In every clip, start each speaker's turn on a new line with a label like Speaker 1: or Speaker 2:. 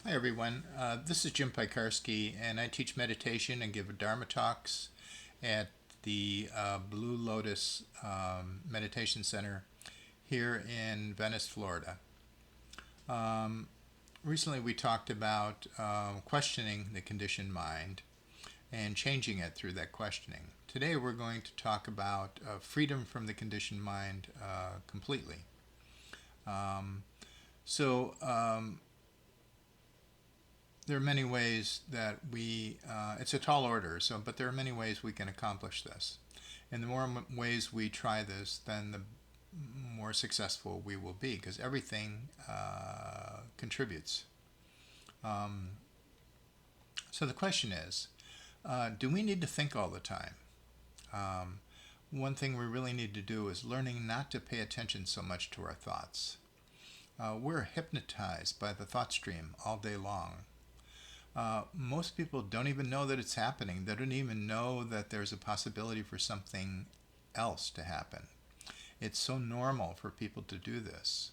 Speaker 1: Hi everyone, this is Jim Pikarski and I teach meditation and give Dharma talks at the Blue Lotus Meditation Center here in Venice, Florida. Recently we talked about questioning the conditioned mind and changing it through that questioning. Today we're going to talk about freedom from the conditioned mind completely. Um, so, there are many ways that it's a tall order, but there are many ways we can accomplish this. And the more ways we try this, then the more successful we will be, because everything contributes. Um, so the question is, do we need to think all the time? Um, One thing we really need to do is learning not to pay attention so much to our thoughts. We're hypnotized by the thought stream all day long. Most people don't even know that it's happening. They don't even know that there's a possibility for something else to happen. It's so normal for people to do this.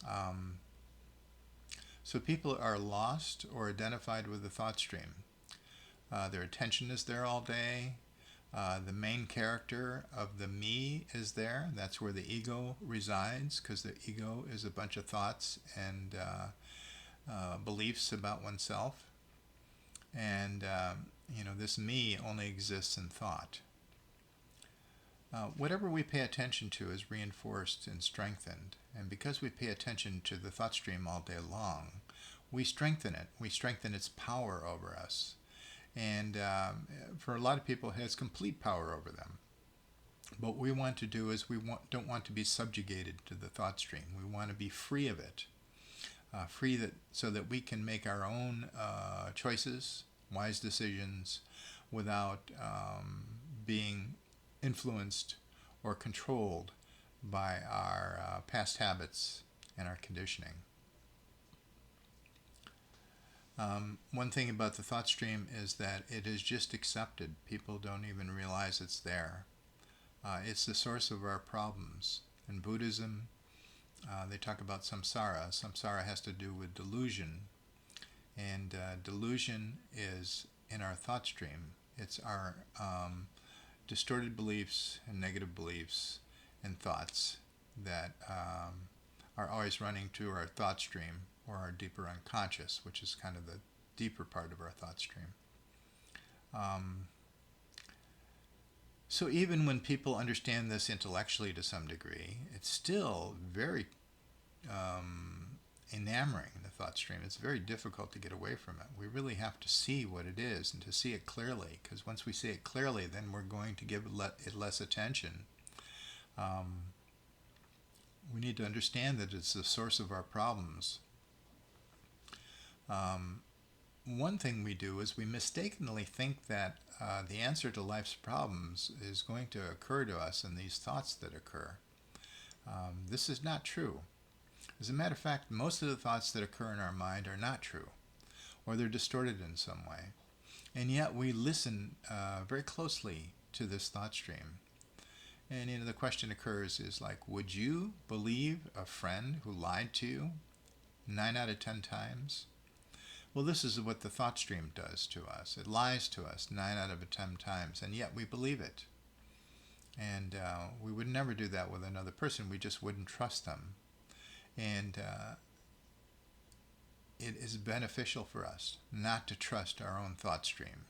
Speaker 1: Um, so people are lost or identified with the thought stream. Their attention is there all day. The main character of the me is there. That's where the ego resides, because the ego is a bunch of thoughts and beliefs about oneself. And this me only exists in thought. Whatever we pay attention to is reinforced and strengthened, and because we pay attention to the thought stream all day long, we strengthen it. We strengthen its power over us, and for a lot of people, it has complete power over them. What we want to do is don't want to be subjugated to the thought stream. We want to be free of it. So that we can make our own choices, wise decisions, without being influenced or controlled by our past habits and our conditioning. One thing about the thought stream is that it is just accepted. People don't even realize it's there. It's the source of our problems. In Buddhism, they talk about samsara. Samsara has to do with delusion, and delusion is in our thought stream. It's our distorted beliefs and negative beliefs and thoughts that are always running through our thought stream or our deeper unconscious, which is kind of the deeper part of our thought stream. So even when people understand this intellectually to some degree, it's still very enamoring, the thought stream. It's very difficult to get away from it. We really have to see what it is and to see it clearly, because once we see it clearly, then we're going to give it less attention. We need to understand that it's the source of our problems. One thing we do is we mistakenly think that the answer to life's problems is going to occur to us in these thoughts that occur. This is not true. As a matter of fact, most of the thoughts that occur in our mind are not true, or they're distorted in some way. And yet we listen very closely to this thought stream. And the question occurs is like, would you believe a friend who lied to you 9 out of 10 times? Well, this is what the thought stream does to us. It lies to us 9 out of 10 times, and yet we believe it. And we would never do that with another person. We just wouldn't trust them. And it is beneficial for us not to trust our own thought stream.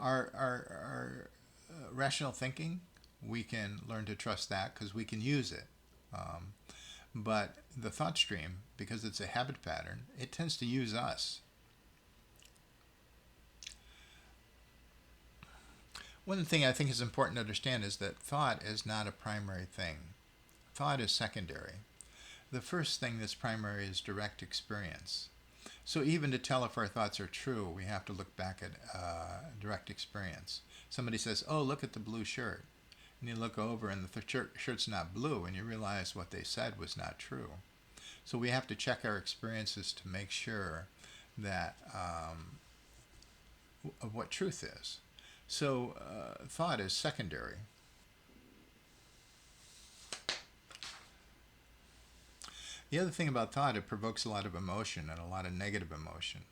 Speaker 1: Our rational thinking, we can learn to trust that because we can use it. But the thought stream, because it's a habit pattern, it tends to use us. One thing I think is important to understand is that thought is not a primary thing. Thought is secondary. The first thing that's primary is direct experience. So even to tell if our thoughts are true, we have to look back at direct experience. Somebody says, oh, look at the blue shirt. And you look over and the shirt's not blue, and you realize what they said was not true. So we have to check our experiences to make sure that of what truth is. So thought is secondary. The other thing about thought, it provokes a lot of emotion and a lot of negative emotion.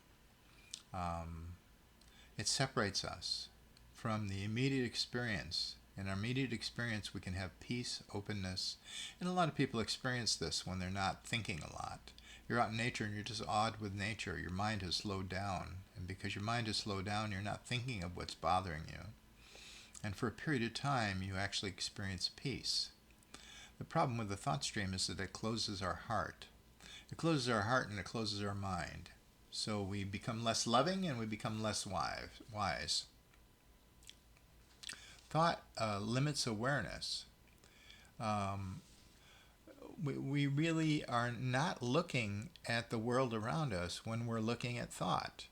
Speaker 1: It separates us from the immediate experience. In our immediate experience, we can have peace, openness, and a lot of people experience this when they're not thinking a lot. You're out in nature and you're just awed with nature. Your mind has slowed down, and because your mind has slowed down, you're not thinking of what's bothering you. And for a period of time, you actually experience peace. The problem with the thought stream is that it closes our heart. It closes our heart and it closes our mind. So we become less loving and we become less wise. Thought limits awareness. We really are not looking at the world around us when we're looking at thought.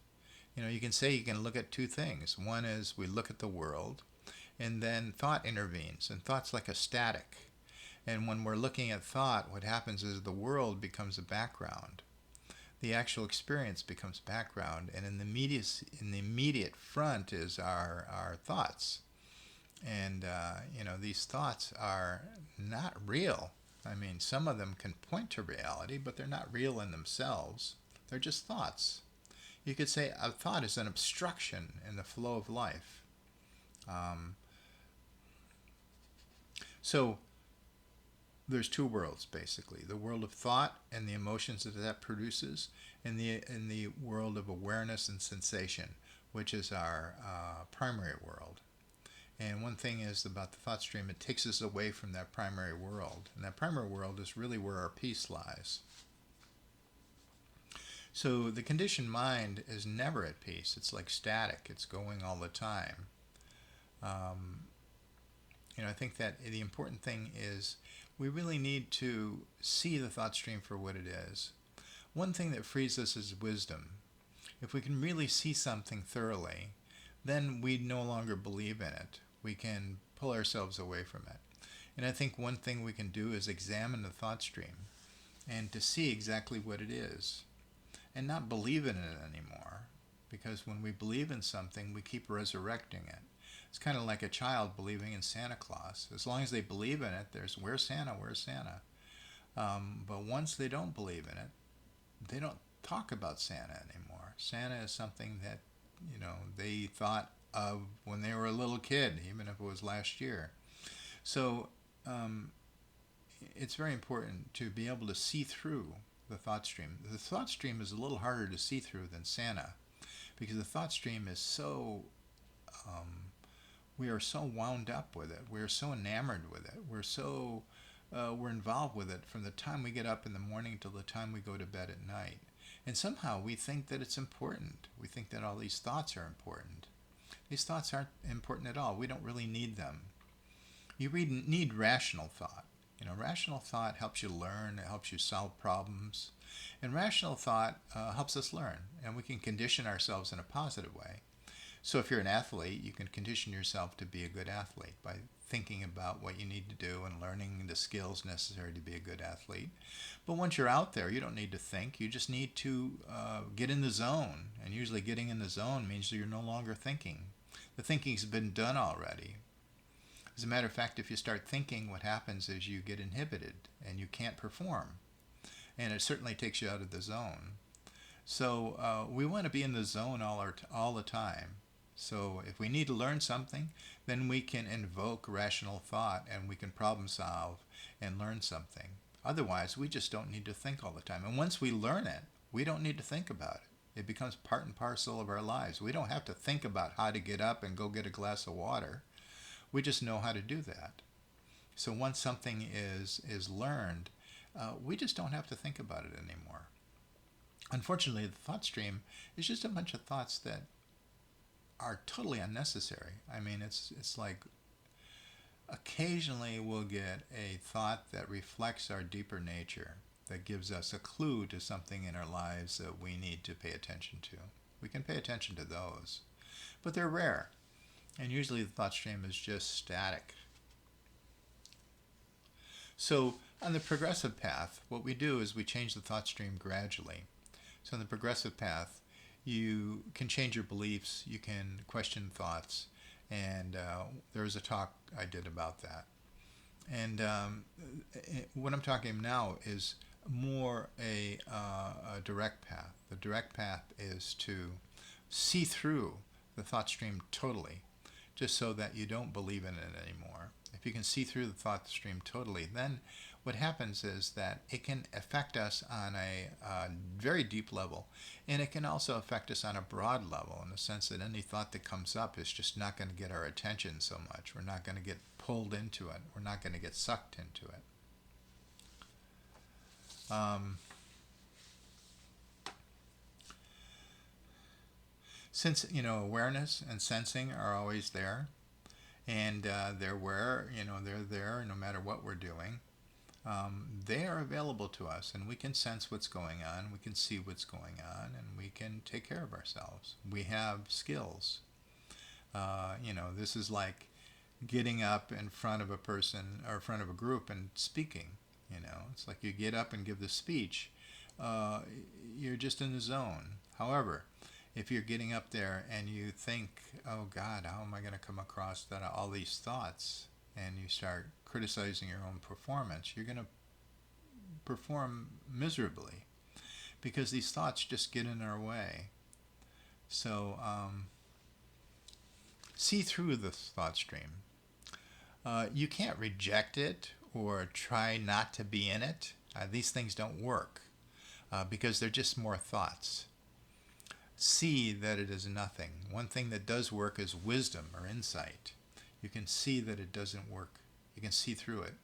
Speaker 1: You can say you can look at two things. One is we look at the world, and then thought intervenes, and thought's like a static. And when we're looking at thought, what happens is the world becomes a background. The actual experience becomes background, and in the immediate front is our thoughts. And these thoughts are not real. I mean, some of them can point to reality, but they're not real in themselves. They're just thoughts. You could say a thought is an obstruction in the flow of life. So there's two worlds, basically: the world of thought and the emotions that produces, and the world of awareness and sensation, which is our primary world. And one thing is about the thought stream, it takes us away from that primary world. And that primary world is really where our peace lies. So the conditioned mind is never at peace. It's like static. It's going all the time. I think that the important thing is we really need to see the thought stream for what it is. One thing that frees us is wisdom. If we can really see something thoroughly, then we no longer believe in it. We can pull ourselves away from it. And I think one thing we can do is examine the thought stream and to see exactly what it is and not believe in it anymore. Because when we believe in something, we keep resurrecting it. It's kind of like a child believing in Santa Claus. As long as they believe in it, there's, where's Santa, where's Santa? But once they don't believe in it, they don't talk about Santa anymore. Santa is something that, they thought of when they were a little kid, even if it was last year. So it's very important to be able to see through the thought stream. The thought stream is a little harder to see through than Santa, because the thought stream is so, we are so wound up with it. We're so enamored with it. We're involved with it from the time we get up in the morning till the time we go to bed at night. And somehow we think that it's important. We think that all these thoughts are important. These thoughts aren't important at all. We don't really need them. You need rational thought. Rational thought helps you learn. It helps you solve problems. And rational thought helps us learn. And we can condition ourselves in a positive way. So if you're an athlete, you can condition yourself to be a good athlete by thinking about what you need to do and learning the skills necessary to be a good athlete. But once you're out there, you don't need to think. You just need to get in the zone. And usually getting in the zone means that you're no longer thinking. The thinking's been done already. As a matter of fact, if you start thinking, what happens is you get inhibited and you can't perform. And it certainly takes you out of the zone. So we want to be in the zone all the time. So if we need to learn something, then we can invoke rational thought and we can problem solve and learn something. Otherwise, we just don't need to think all the time. And once we learn it, we don't need to think about it. It becomes part and parcel of our lives. We don't have to think about how to get up and go get a glass of water. We just know how to do that. So once something is learned, we just don't have to think about it anymore. Unfortunately, the thought stream is just a bunch of thoughts that are totally unnecessary. I mean, it's like occasionally we'll get a thought that reflects our deeper nature, that gives us a clue to something in our lives that we need to pay attention to. We can pay attention to those, but they're rare. And usually the thought stream is just static. So on the progressive path, what we do is we change the thought stream gradually. So on the progressive path, you can change your beliefs, you can question thoughts, and there was a talk I did about that. And what I'm talking now is more a direct path. The direct path is to see through the thought stream totally, just so that you don't believe in it anymore. If you can see through the thought stream totally, then what happens is that it can affect us on a very deep level, and it can also affect us on a broad level, in the sense that any thought that comes up is just not going to get our attention so much. We're not going to get pulled into it. We're not going to get sucked into it. Since awareness and sensing are always there, and they're there no matter what we're doing. They are available to us, and we can sense what's going on, we can see what's going on, and we can take care of ourselves. We have skills. This is like getting up in front of a person or in front of a group and speaking. It's like you get up and give the speech. You're just in the zone. However, if you're getting up there and you think, oh God, how am I going to come across all these thoughts, and you start criticizing your own performance, you're going to perform miserably, because these thoughts just get in our way. So see through the thought stream. You can't reject it or try not to be in it. These things don't work because they're just more thoughts. See that it is nothing. One thing that does work is wisdom or insight. You can see that it doesn't work. You can see through it.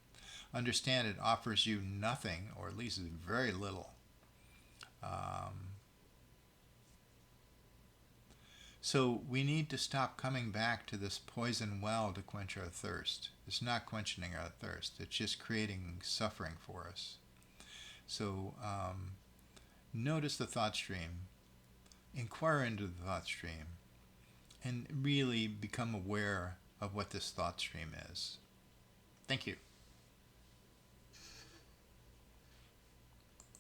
Speaker 1: Understand it offers you nothing, or at least very little. So we need to stop coming back to this poison well to quench our thirst. It's not quenching our thirst. It's just creating suffering for us. So notice the thought stream. Inquire into the thought stream and really become aware of what this thought stream is. Thank you.